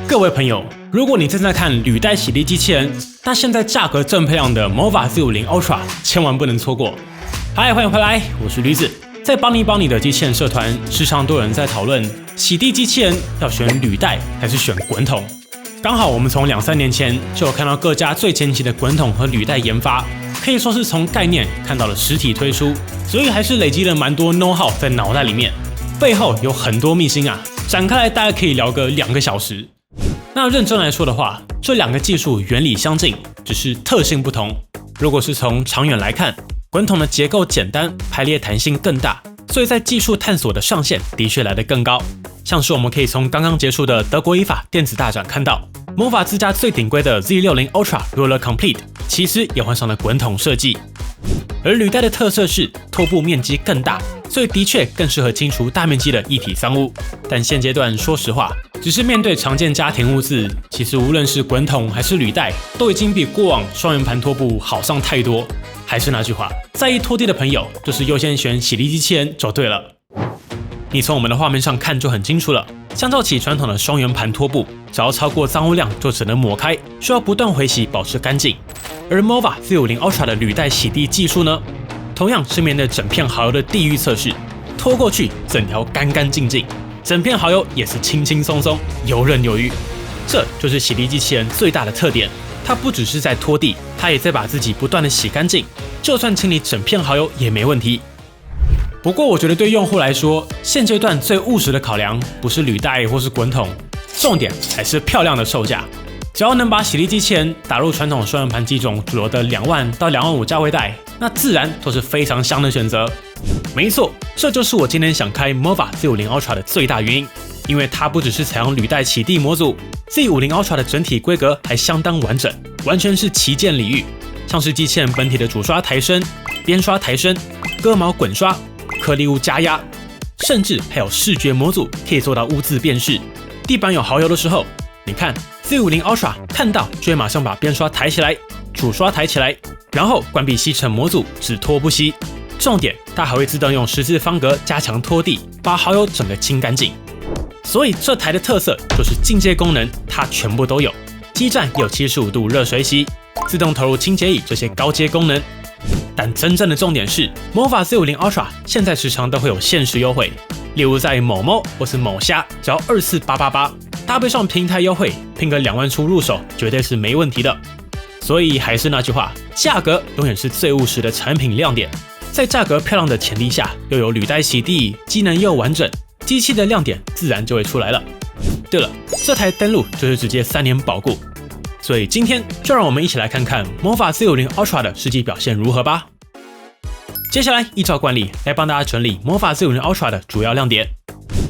各位朋友，如果你正在看履带洗涤机器人，那现在价格正漂亮的 Mova Z50 Ultra 千万不能错过。嗨，欢迎回来，我是驴子。在帮你的机器人社团，时常都有人在讨论洗涤机器人要选履带还是选滚筒。刚好我们从2-3年前就有看到各家最前期的滚筒和履带研发，可以说是从概念看到了实体推出，所以还是累积了蛮多 know how 在脑袋里面，背后有很多秘辛啊，展开来大概可以聊个2个小时。那认真来说的话，这2个技术原理相近，只是特性不同。如果是从长远来看，滚筒的结构简单，排列弹性更大，所以在技术探索的上限的确来得更高。像是我们可以从刚刚结束的德国IFA电子大展看到 ，Mova 自家最顶规的 Z60 Ultra Roller Complete 其实也换上了滚筒设计。而履带的特色是拖布面积更大，所以的确更适合清除大面积的液体脏污。但现阶段说实话，只是面对常见家庭污渍，其实无论是滚筒还是履带，都已经比过往双圆盘拖布好上太多。还是那句话，在意拖地的朋友，就是优先选洗涤机器人就对了。你从我们的画面上看就很清楚了。相较起传统的双圆盘拖布，只要超过脏污量就只能抹开，需要不断回洗保持干净。而 Mova Z50 Ultra 的履带洗涤技术呢，同样是面对整片蚝油的地狱测试，拖过去整条干干净净，整片蚝油也是轻轻松松，游刃有余。这就是洗涤机器人最大的特点，它不只是在拖地，它也在把自己不断的洗干净，就算清理整片蚝油也没问题。不过我觉得对用户来说，现阶段最务实的考量不是履带或是滚筒，重点还是漂亮的售价。只要能把洗涤机器人打入传统双圆盘机种主流的2万到2万5价位带，那自然都是非常香的选择。没错，这就是我今天想开 Mova Z50 Ultra 的最大原因，因为它不只是采用履带洗涤模组 ，Z50 Ultra 的整体规格还相当完整，完全是旗舰礼遇，像是机器人本体的主刷抬升、边刷抬升、割毛滚刷、颗粒物加压，甚至还有视觉模组可以做到污渍辨识。地板有蚝油的时候，你看 Z50 Ultra 看到就会马上把边刷抬起来，主刷抬起来，然后关闭吸尘模组，只拖不吸。重点，它还会自动用10字方格加强拖地，把蚝油整个清干净。所以这台的特色就是进阶功能它全部都有，基站也有75度热水洗、自动投入清洁液这些高阶功能。但真正的重点是 Mova Z50 Ultra 现在时常都会有限时优惠，例如在某某或是某虾，只要24888，搭配上平台优惠，拼个2万出入手，绝对是没问题的。所以还是那句话，价格永远是最务实的产品亮点。在价格漂亮的前提下，又有履带洗涤，机能又完整，机器的亮点自然就会出来了。对了，这台登录就是直接3年保固。所以今天就让我们一起来看看 Mova Z50 Ultra 的实际表现如何吧。接下来依照惯例来帮大家整理 Mova Z50 Ultra 的主要亮点。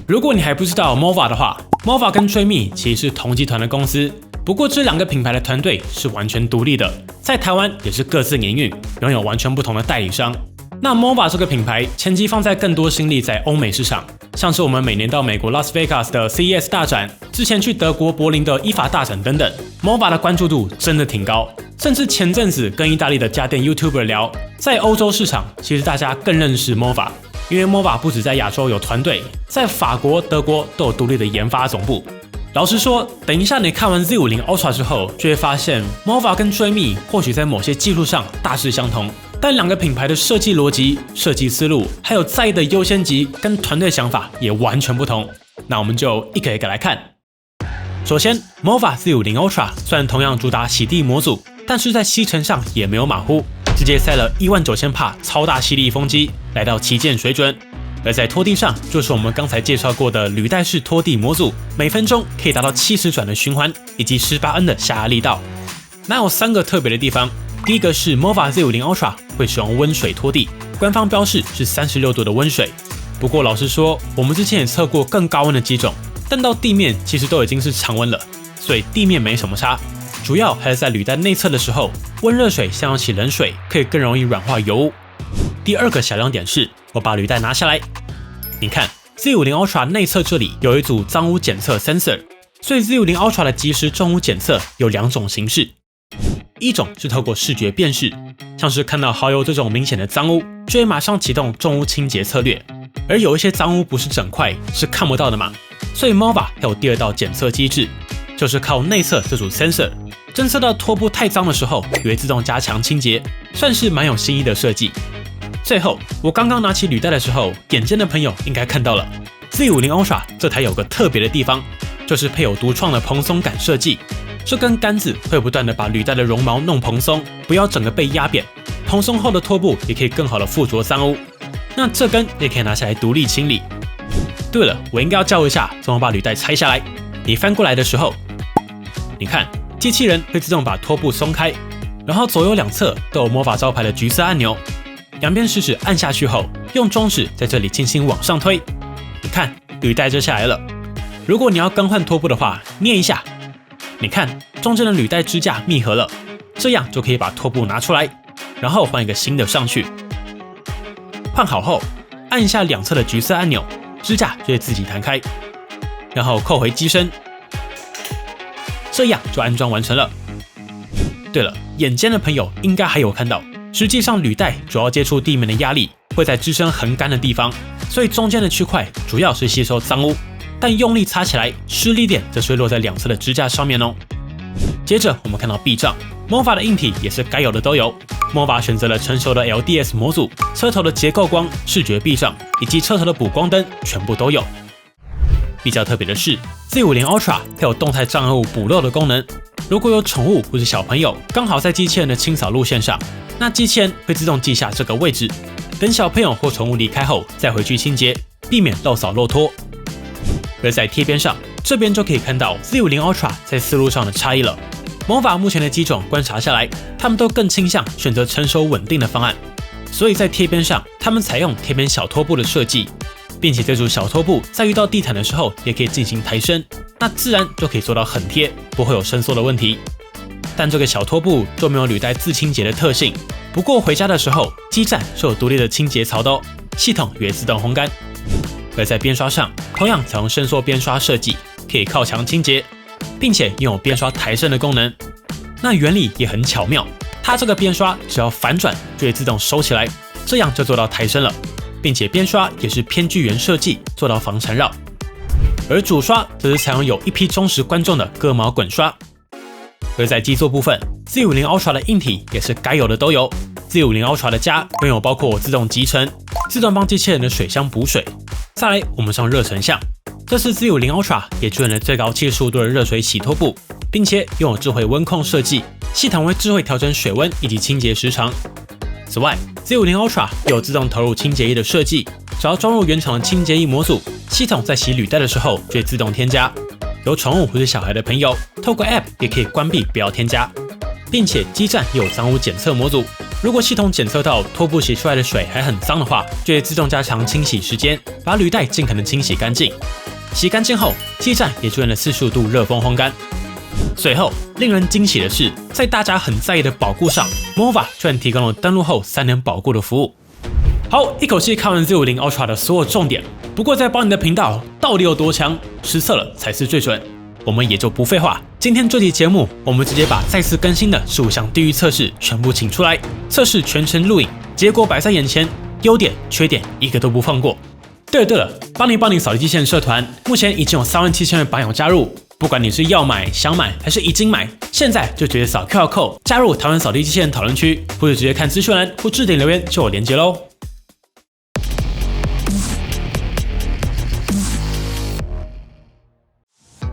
如果你还不知道 Mova 的话， Mova 跟追觅其实是同集团的公司，不过这2个品牌的团队是完全独立的，在台湾也是各自营运，拥有完全不同的代理商。那 Mova 这个品牌前期放在更多心力在欧美市场，像是我们每年到美国 Las Vegas 的 CES 大展，之前去德国柏林的IFA大展等等， Mova 的关注度真的挺高。甚至前阵子跟意大利的家电 YouTuber 聊，在欧洲市场其实大家更认识 Mova， 因为 Mova 不只在亚洲有团队，在法国、德国都有独立的研发总部。老实说，等一下你看完 Z50 Ultra 之后，就会发现 Mova 跟追觅或许在某些技术上大致相同，但2个品牌的设计逻辑、设计思路，还有在意的优先级跟团队想法也完全不同。那我们就一个一个来看。首先 Mova Z50 Ultra 虽然同样主打洗涤模组，但是在吸尘上也没有马虎，直接塞了19000帕超大吸力风机，来到旗舰水准。而在拖地上，就是我们刚才介绍过的履带式拖地模组，每分钟可以达到70转的循环，以及18N 的下压力道。那有3个特别的地方，第一个是 Mova Z50 Ultra 会使用温水拖地，官方标示是36度的温水。不过老实说，我们之前也测过更高温的机种，但到地面其实都已经是常温了，所以地面没什么差。主要还是在履带内侧的时候，温热水相较起冷水可以更容易软化油污。第2个小亮点是，我把履带拿下来，你看 Z50 Ultra 内侧这里有一组脏污检测 sensor， 所以 Z50 Ultra 的即时重污检测有2种形式，一种是透过视觉辨识，像是看到蚝油这种明显的脏污，就会马上启动重污清洁策略，而有一些脏污不是整块，是看不到的嘛，所以 Mova 还有第2道检测机制，就是靠内侧这组 sensor， 侦测到拖布太脏的时候，也会自动加强清洁，算是蛮有新意的设计。最后，我刚刚拿起履带的时候，眼尖的朋友应该看到了 Z50 Ultra 这台有个特别的地方，就是配有独创的蓬松感设计。这根杆子会不断的把履带的绒毛弄蓬松，不要整个被压扁。蓬松后的拖布也可以更好的附着脏污。那这根也可以拿下来独立清理。对了，我应该要教一下怎么把履带拆下来。你翻过来的时候，你看机器人会自动把拖布松开，然后左右两侧都有魔法招牌的橘色按钮，两边食指按下去后，用中指在这里轻轻往上推。你看履带就下来了。如果你要更换拖布的话，捏一下。你看中间的履带支架密合了，这样就可以把拖布拿出来，然后换一个新的上去。换好后，按一下两侧的橘色按钮，支架就会自己弹开，然后扣回机身，这样就安装完成了。对了，眼尖的朋友应该还有看到，实际上履带主要接触地面的压力会在支撑横杆的地方，所以中间的区块主要是吸收脏污。但用力擦起来，施力点则是会落在两侧的支架上面哦。接着我们看到避障，魔法的硬体也是该有的都有。魔法选择了成熟的 LDS 模组，车头的结构光、视觉避障以及车头的补光灯全部都有。比较特别的是 ，Z50 Ultra 配有动态障碍物补漏的功能。如果有宠物或是小朋友刚好在机器人的清扫路线上，那机器人会自动记下这个位置，等小朋友或宠物离开后再回去清洁，避免漏扫漏拖。而在贴边上，这边就可以看到 Z50 Ultra 在思路上的差异了。魔法目前的几种观察下来，他们都更倾向选择成熟稳定的方案，所以在贴边上，他们采用贴边小拖布的设计，并且这组小拖布在遇到地毯的时候也可以进行抬升，那自然就可以做到很贴，不会有伸缩的问题。但这个小拖布就没有履带自清洁的特性，不过回家的时候，基站是有独立的清洁槽的哦，系统也自动烘干。而在边刷上，同样采用伸缩边刷设计，可以靠墙清洁，并且拥有边刷抬升的功能。那原理也很巧妙，它这个边刷只要反转就会自动收起来，这样就做到抬升了，并且边刷也是偏巨圆设计，做到防缠绕。而主刷则是采用有一批忠实观众的割毛滚刷。而在基座部分 ，Z50 Ultra 的硬体也是该有的都有。Z50 Ultra 的家拥有包括自动集成、自动帮机器人的水箱补水。再来，我们上热成像，这次 Z50 Ultra 也支援了最高75度的热水洗拖布，并且拥有智慧温控设计，系统会智慧调整水温以及清洁时长。此外 ，Z50 Ultra 有自动投入清洁液的设计，只要装入原厂的清洁液模组，系统在洗履带的时候就会自动添加。有宠物或是小孩的朋友，透过 App 也可以关闭不要添加，并且基站也有脏污检测模组。如果系统检测到拖布洗出来的水还很脏的话，就会自动加强清洗时间，把履带尽可能清洗干净。洗干净后，基站也支援了45度热风烘干。随后，令人惊喜的是，在大家很在意的保固上 ，Mova 居然提供了登录后3年保固的服务。好，一口气看完 Z50 Ultra 的所有重点。不过在帮你的频道到底有多强，实测了才是最准。我们也就不废话，今天这期节目，我们直接把再次更新的15项地狱测试全部请出来，测试全程录影，结果摆在眼前，优点缺点一个都不放过。对了，帮你扫地机器人社团目前已经有37000位榜友加入，不管你是要买、想买还是已经买，现在就直接扫 QR Code 加入台湾扫地机器人讨论区，或者直接看资讯栏或置顶留言就有连结喽。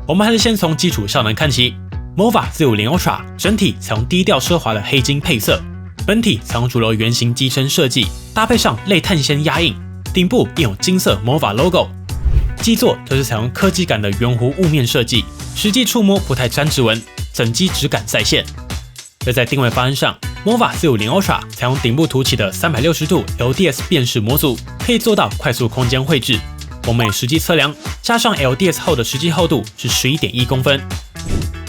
我们还是先从基础效能看起。Mova Z50 Ultra 整体采用低调奢华的黑金配色，本体采用主流圆形机身设计，搭配上类碳纤压印，顶部印有金色Mova logo。基座则是采用科技感的圆弧雾面设计，实际触摸不太沾指纹，整机质感再现。而在定位方案上 ，Mova Z50 Ultra 采用顶部凸起的360度 LDS 辨识模组，可以做到快速空间绘制。我们也实际测量，加上 LDS 后的实际厚度是11.1公分。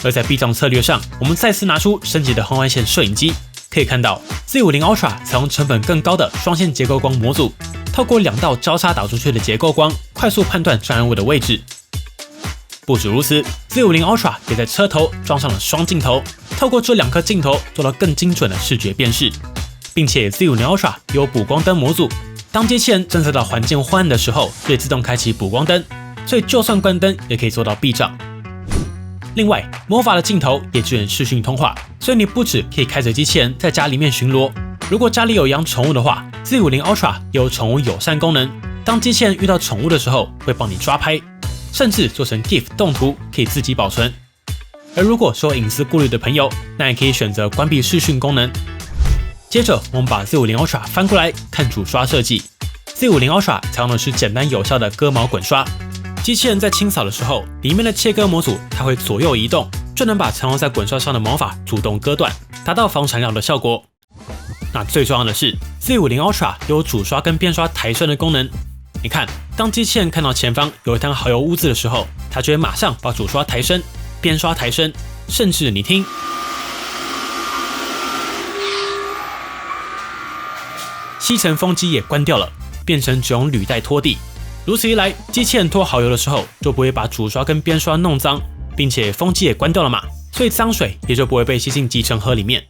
而在避障策略上，我们再次拿出升级的红外线摄影机，可以看到 Z50 Ultra 采用成本更高的双线结构光模组，透过2道交叉导出去的结构光，快速判断障碍物的位置。不止如此 ，Z50 Ultra 也在车头装上了双镜头，透过这2颗镜头做到更精准的视觉辨识，并且 Z50 Ultra 有补光灯模组。当机器人侦测到环境昏暗的时候，会自动开启补光灯，所以就算关灯也可以做到避障。另外 ，Mova 的镜头也支援视讯通话，所以你不只可以开着机器人在家里面巡逻，如果家里有养宠物的话 ，Z50 Ultra 也有宠物友善功能，当机器人遇到宠物的时候，会帮你抓拍，甚至做成 GIF 动图，可以自己保存。而如果是有隐私顾虑的朋友，那也可以选择关闭视讯功能。接着，我们把 Z50 Ultra 翻过来看主刷设计。Z50 Ultra 采用的是简单有效的割毛滚刷，机器人在清扫的时候，里面的切割模组它会左右移动，就能把缠绕在滚刷上的毛发主动割断，达到防缠绕的效果。那最重要的是 ，Z50 Ultra 有主刷跟边刷抬升的功能。你看，当机器人看到前方有一滩好油污渍的时候，它就会马上把主刷抬升，边刷抬升，甚至你听，吸尘风机也关掉了，变成只用履带拖地。如此一来，机器人拖好油的时候就不会把主刷跟边刷弄脏，并且风机也关掉了嘛，所以脏水也就不会被吸进集成盒里面。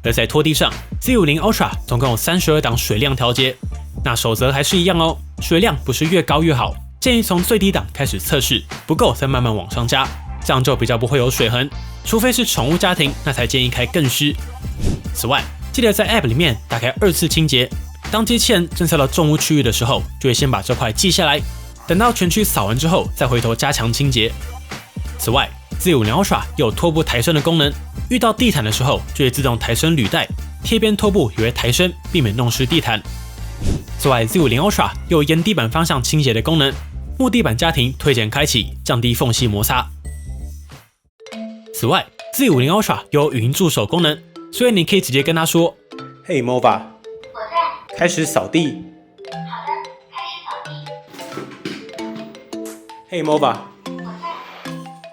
而在拖地上 ，Z50 Ultra 总共有32档水量调节，那守则还是一样哦，水量不是越高越好，建议从最低档开始测试，不够再慢慢往上加，这样就比较不会有水痕，除非是宠物家庭，那才建议开更湿。此外，记得在 App 里面打开2次清洁，当机器人侦测到重污区域的时候，就会先把这块记下来，等到全区扫完之后，再回头加强清洁。此外 ，Z50 Ultra 也有拖布抬升的功能，遇到地毯的时候就会自动抬升履带，贴边拖布也会抬升，避免弄湿地毯。此外 ，Z50 Ultra 也有沿地板方向倾斜的功能，木地板家庭推荐开启，降低缝隙摩擦。此外 ，Z50 Ultra 有语音助手功能，所以你可以直接跟他说：“嘿 Mova， 我在，开始扫地。”好的，开始扫地。嘿 Mova， 我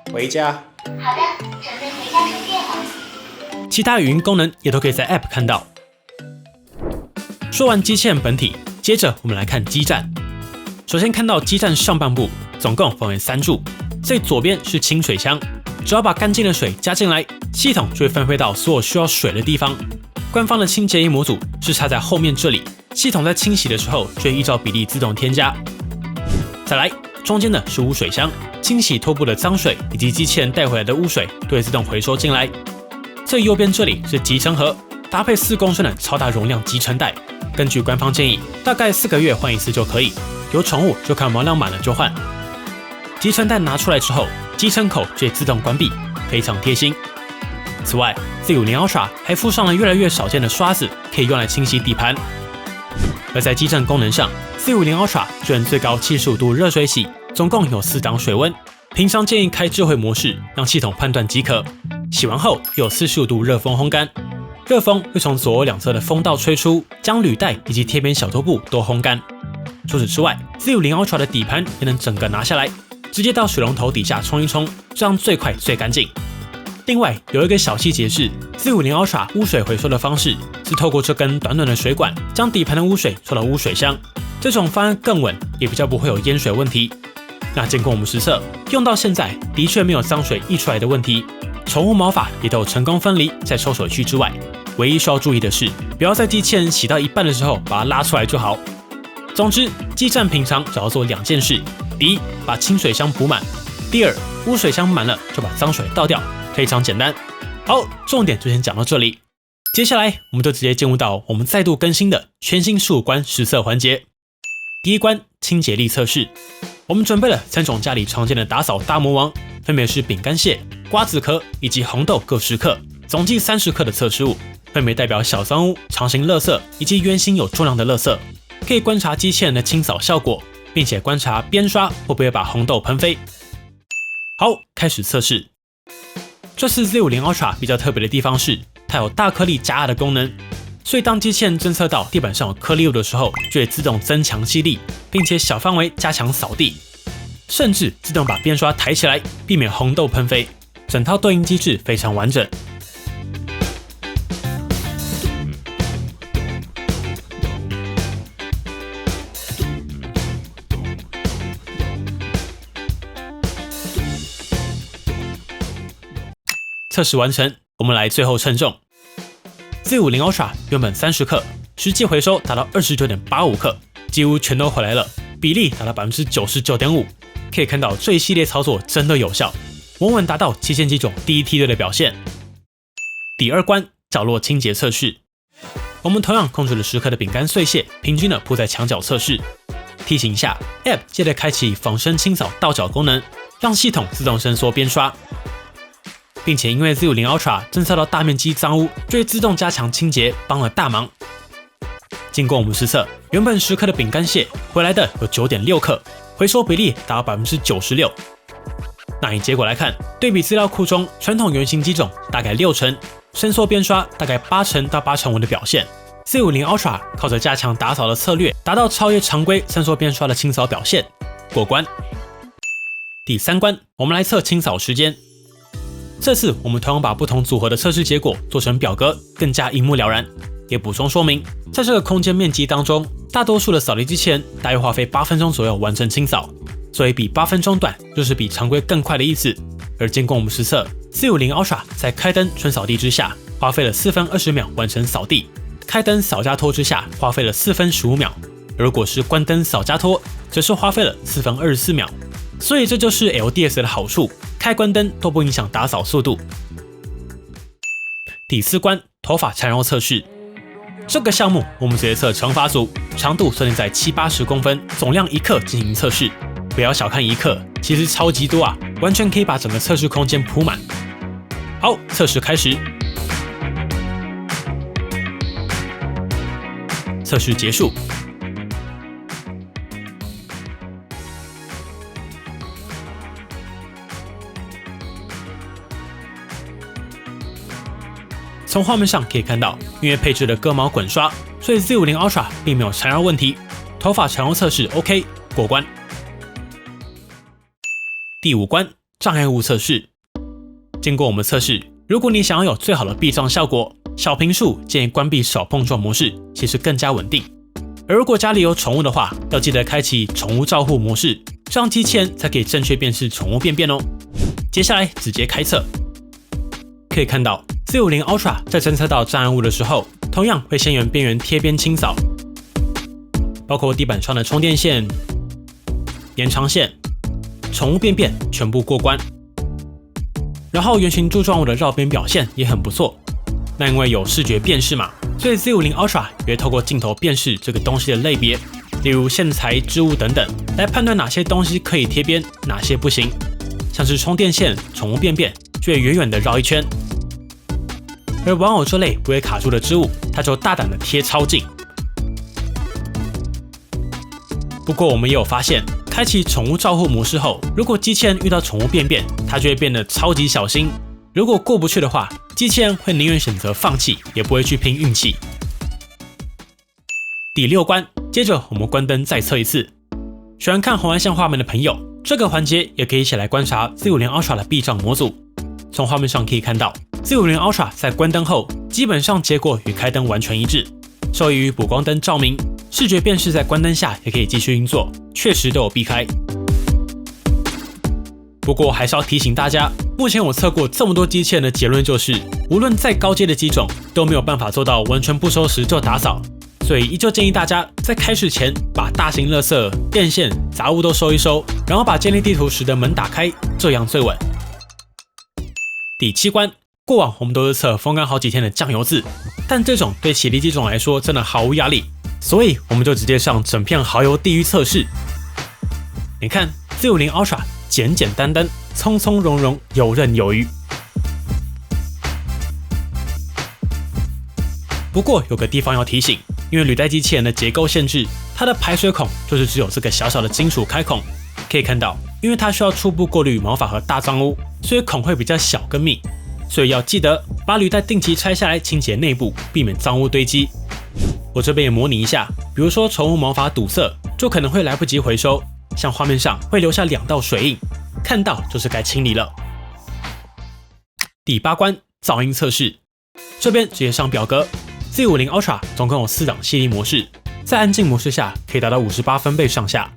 在，回家。好的，准备回家充电了。其他语音功能也都可以在 App 看到。说完机器人本体，接着我们来看基站。首先看到基站上半部，总共分为3柱，最左边是清水箱，只要把干净的水加进来，系统就会分配到所有需要水的地方。官方的清洁液模组是插在后面这里，系统在清洗的时候就会依照比例自动添加。再来，中间的是污水箱，清洗拖布的脏水以及机器人带回来的污水都会自动回收进来。最右边这里是集成盒，搭配4公升的超大容量集成袋。根据官方建议，大概4个月换一次就可以，有宠物就看毛量满了就换。集成袋拿出来之后，集成口就会自动关闭，非常贴心。此外 ，Z50 Ultra 还附上了越来越少见的刷子，可以用来清洗底盘。而在基站功能上 ，Z50 Ultra 支援最高75度热水洗，总共有4档水温。平常建议开智慧模式，让系统判断即可。洗完后有45度热风烘干，热风会从左右两侧的风道吹出，将履带以及贴边小拖布都烘干。除此之外 ，Z50 Ultra 的底盘也能整个拿下来，直接到水龙头底下冲一冲，这样最快最干净。另外有一个小细节是 ，Z50 Ultra 污水回收的方式是透过这根短短的水管，将底盘的污水抽到污水箱。这种方案更稳，也比较不会有淹水问题。那经过我们实测，用到现在的确没有脏水溢出来的问题，宠物毛发也都有成功分离在抽水区之外。唯一需要注意的是，不要在机器人洗到一半的时候把它拉出来就好。总之，基站平常只要做2件事：第一，把清水箱补满；第二，污水箱满了就把脏水倒掉，非常简单。好，重点就先讲到这里。接下来我们就直接进入到我们再度更新的全新15关实测环节。第一关清洁力测试，我们准备了3种家里常见的打扫大魔王，分别是饼干屑、瓜子壳以及红豆各10克，总计30克的测试物，分别代表小脏污、长形垃圾以及圆形有重量的垃圾。可以观察机器人的清扫效果，并且观察边刷会不会把红豆喷飞。好，开始测试。这次 Z50 Ultra 比较特别的地方是，它有大颗粒加压的功能，所以当机器人侦测到地板上有颗粒物的时候，就会自动增强吸力，并且小范围加强扫地，甚至自动把边刷抬起来，避免红豆喷飞。整套对应机制非常完整。测试完成，我们来最后称重。Z50 Ultra 原本30克，实际回收达到29.85克，几乎全都回来了，比例达到99.5%。可以看到这一系列操作真的有效。稳稳达到极限机种第一梯队的表现。第二关，角落清洁测试。我们同样控制了10颗的饼干碎屑，平均的铺在墙角测试。提醒一下 ，App 接着开启仿生清扫倒角功能，让系统自动伸缩边刷，并且因为 Z50 Ultra 侦测到大面积脏污，就会自动加强清洁，帮了大忙。经过我们实测，原本10颗的饼干屑回来的有 9.6 克，回收比例达到 96%。那以结果来看，对比资料库中传统圆形机种大概6成，伸缩边刷大概8成到8成5的表现。Z50 Ultra 靠着加强打扫的策略，达到超越常规伸缩边刷的清扫表现，过关。第3关，我们来测清扫时间。这次我们同样把不同组合的测试结果做成表格，更加一目了然。也补充说明，在这个空间面积当中，大多数的扫地机器人大约花费8分钟左右完成清扫，所以比8分钟短就是比常规更快的意思。而经过我们实测 ，Z50 Ultra 在开灯纯扫地之下，花费了4分20秒完成扫地。开灯扫加拖之下花费了4分15秒，如果是关灯扫加拖，则是花费了4分24秒。所以这就是 LDS 的好处，开关灯都不影响打扫速度。第4关，头发缠绕测试。这个项目我们直接测长发组，长度设定在70-80公分，总量1克进行测试。不要小看1克，其实超级多啊，完全可以把整个测试空间铺满。好，测试开始。测试结束。从画面上可以看到，因为配置了割毛滚刷，所以 Z50 Ultra 并没有缠绕问题，头发缠绕测试 OK， 过关。第5关，障碍物测试。经过我们测试，如果你想要有最好的避障效果，小坪数建议关闭少碰撞模式，其实更加稳定。而如果家里有宠物的话，要记得开启宠物照护模式，这样机器人才可以正确辨识宠物便便哦。接下来直接开测，可以看到 Z50 Ultra 在侦测到障碍物的时候，同样会先沿边缘贴边清扫，包括地板上的充电线、延长线、宠物便便全部过关。然后圆形柱状物的绕边表现也很不错。那因为有视觉辨识嘛，所以 Z50 Ultra 也会透过镜头辨识这个东西的类别，例如线材、织物等等，来判断哪些东西可以贴边，哪些不行。像是充电线、宠物便便，就会远远的绕一圈。而玩偶这类不会卡住的织物，它就大胆的贴超近。不过我们也有发现，开启宠物照护模式后，如果机器人遇到宠物便便，它就会变得超级小心。如果过不去的话，机器人会宁愿选择放弃，也不会去拼运气。第6关，接着我们关灯再测一次。喜欢看红外线画面的朋友，这个环节也可以一起来观察 Z50 Ultra 的避障模组。从画面上可以看到 ，Z50 Ultra 在关灯后，基本上结果与开灯完全一致，受益于补光灯照明，视觉辨识在关灯下也可以继续运作，确实都有避开。不过还是要提醒大家，目前我测过这么多机器人的结论就是，无论再高阶的机种都没有办法做到完全不收拾就打扫，所以依旧建议大家在开始前把大型垃圾、电线、杂物都收一收，然后把建立地图时的门打开，这样最稳。第7关，过往我们都是测风干好几天的酱油渍，但这种对洗涤机种来说真的毫无压力，所以我们就直接上整片蚝油地狱测试。你看 Z50 Ultra 简简单单，从从容容，游刃有余。不过有个地方要提醒，因为履带机器人的结构限制，它的排水孔就是只有这个小小的金属开孔。可以看到，因为它需要初步过滤毛发和大脏污，所以孔会比较小跟密，所以要记得把履带定期拆下来清洁内部，避免脏污堆积。我这边也模拟一下，比如说宠物毛发堵塞，就可能会来不及回收，像画面上会留下2道水印，看到就是该清理了。第8关，噪音测试，这边直接上表格。Z50 Ultra 总共有4档吸力模式，在安静模式下可以达到58分贝上下，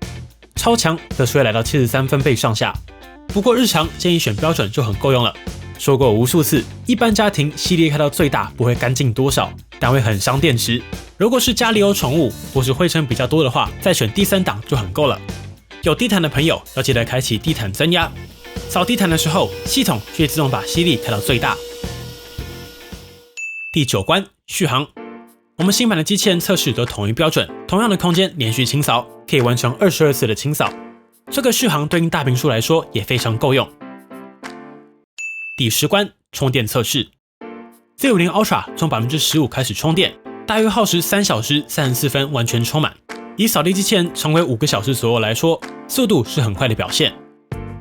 超强则是会来到73分贝上下。不过日常建议选标准就很够用了。说过无数次，一般家庭吸力开到最大不会干净多少，但会很伤电池。如果是家里有宠物或是灰尘比较多的话，再选第3档就很够了。有地毯的朋友要记得开启地毯增压，扫地毯的时候，系统就会自动把吸力开到最大。第9关续航，我们新版的机器人测试都统一标准，同样的空间连续清扫，可以完成22次的清扫。这个续航对应大屏数来说也非常够用。第10关充电测试 ，Z50 Ultra 从15%开始充电，大约耗时3小时34分完全充满。以扫地机器人常规5个小时左右来说，速度是很快的表现。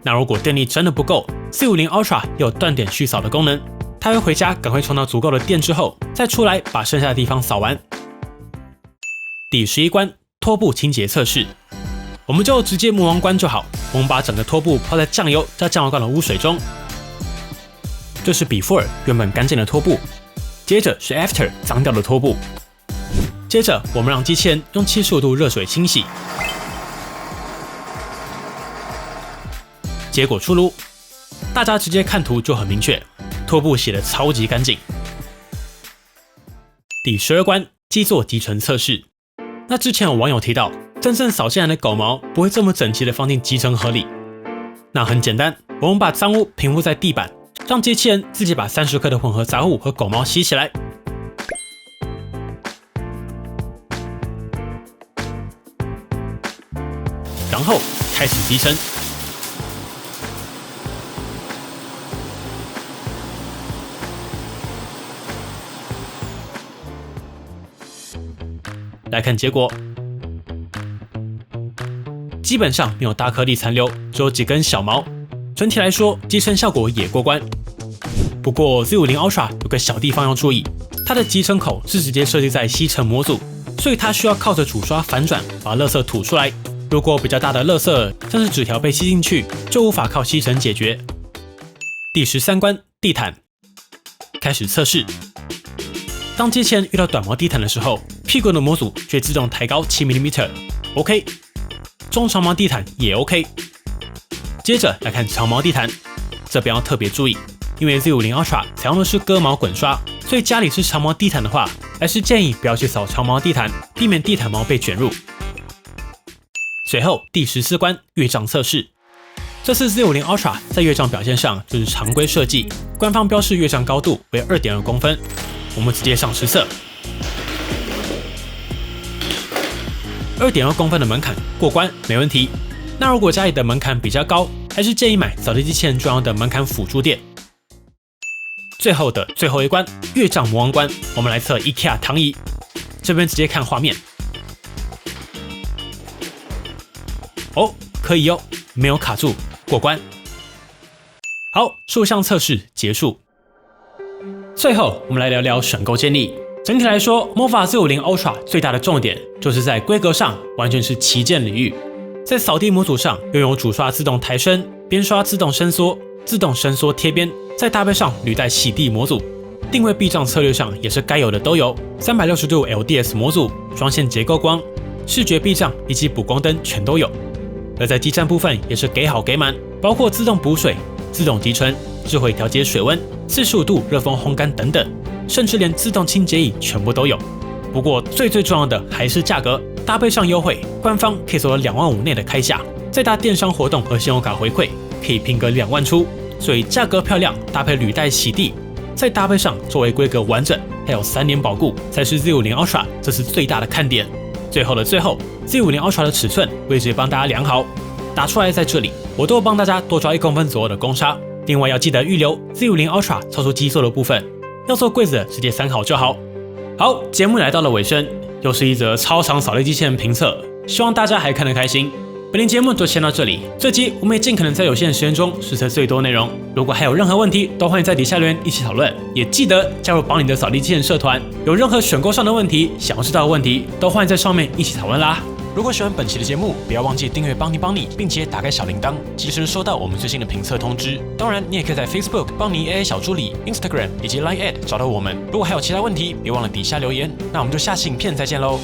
那如果电力真的不够 ，Z50 Ultra 也有断点续扫的功能，它会回家赶快充到足够的电之后，再出来把剩下的地方扫完。第11关拖布清洁测试，我们就直接魔王关就好，我们把整个拖布泡在酱油加酱油膏的污水中。这是 Before 原本干净的拖布，接着是 After 脏掉的拖布。接着我们让机器人用75度热水清洗，结果出炉，大家直接看图就很明确，拖布洗得超级干净。第12关基座集成测试，那之前有网友提到，真正扫进来的狗毛不会这么整齐的放进集成盒里。那很简单，我们把脏污平铺在地板，让机器人自己把30克的混合杂物和狗毛吸起来。然后开始集成。来看结果，基本上没有大颗粒残留，只有几根小毛。整体来说，集成效果也过关。不过 Z50 Ultra 有个小地方要注意，它的集成口是直接设计在吸尘模组，所以它需要靠着主刷反转把垃圾吐出来。如果比较大的垃圾，像是纸条被吸进去，就无法靠吸尘解决。第13关地毯，开始测试。当机器人遇到短毛地毯的时候，屁股的模组就会自动抬高7mm，OK。中长毛地毯也 OK。接着来看长毛地毯，这边要特别注意，因为 Z50 Ultra 采用的是割毛滚刷，所以家里是长毛地毯的话，还是建议不要去扫长毛地毯，避免地毯毛被卷入。随后第14关乐杖测试，这次 Z50 Ultra 在乐杖表现上就是常规设计，官方标示乐杖高度为 2.2 公分，我们直接上实测。2.2 公分的门槛过关没问题。那如果家里的门槛比较高，还是建议买扫地机器人专用的门槛辅助垫。最后的最后一关乐杖魔王关，我们来测 IKEA 躺椅，这边直接看画面。哦，可以哦，没有卡住，过关。好，数项测试结束。最后，我们来聊聊选购建议。整体来说 ，Mova Z50 Ultra 最大的重点就是在规格上完全是旗舰领域。在扫地模组上拥有主刷自动抬升、边刷自动伸缩、自动伸缩贴边，再搭配上履带洗地模组。定位避障策略上也是该有的都有，360度 LDS 模组、双线结构光、视觉避障以及补光灯全都有。而在基站部分也是给好给满，包括自动补水、自动集成、智慧调节水温、45度热风烘干等等，甚至连自动清洁椅全部都有。不过最重要的还是价格，搭配上优惠，官方可以做到2万5内的开价，再搭电商活动和信用卡回馈，可以拼个2万出。所以价格漂亮，搭配履带洗地，再搭配上作为规格完整，还有3年保固，才是 Z50 Ultra 这是最大的看点。最后的最后 ，Z50 Ultra 的尺寸我也直接帮大家量好，打出来在这里，我都会帮大家多抓1公分左右的公差。另外要记得预留 Z50 Ultra 超出基座的部分，要做柜子的直接3好就好。好，节目来到了尾声，又是一则超长扫地机器人评测，希望大家还看得开心。本期节目就先到这里，这集我们也尽可能在有限的时间中实测最多内容。如果还有任何问题，都欢迎在底下留言一起讨论，也记得加入帮你的扫地机器人社团。有任何选购上的问题，想要知道的问题，都欢迎在上面一起讨论啦。如果喜欢本期的节目，不要忘记订阅帮你，并且打开小铃铛，及时收到我们最新的评测通知。当然，你也可以在 Facebook 帮你 AA 小助理、Instagram 以及 Line@ 找到我们。如果还有其他问题，别忘了底下留言。那我们就下期影片再见喽。